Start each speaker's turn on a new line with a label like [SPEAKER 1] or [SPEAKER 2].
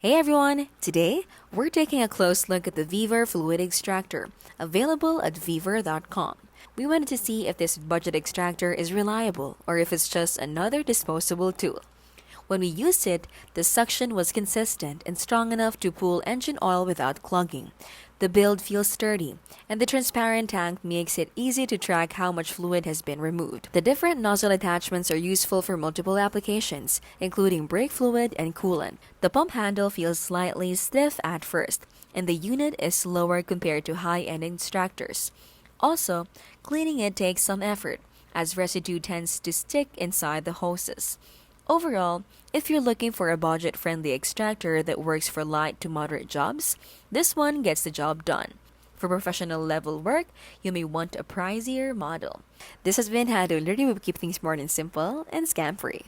[SPEAKER 1] Hey everyone! Today, we're taking a close look at the VEVOR fluid extractor, available at VEVOR.com. We wanted to see if this budget extractor is reliable or if it's just another disposable tool. When we used it, the suction was consistent and strong enough to pull engine oil without clogging. The build feels sturdy, and the transparent tank makes it easy to track how much fluid has been removed. The different nozzle attachments are useful for multiple applications, including brake fluid and coolant. The pump handle feels slightly stiff at first, and the unit is slower compared to high-end extractors. Also, cleaning it takes some effort, as residue tends to stick inside the hoses. Overall, if you're looking for a budget-friendly extractor that works for light to moderate jobs, this one gets the job done. For professional level work, you may want a pricier model. This has been how to learn to keep things smart and simple and scam-free.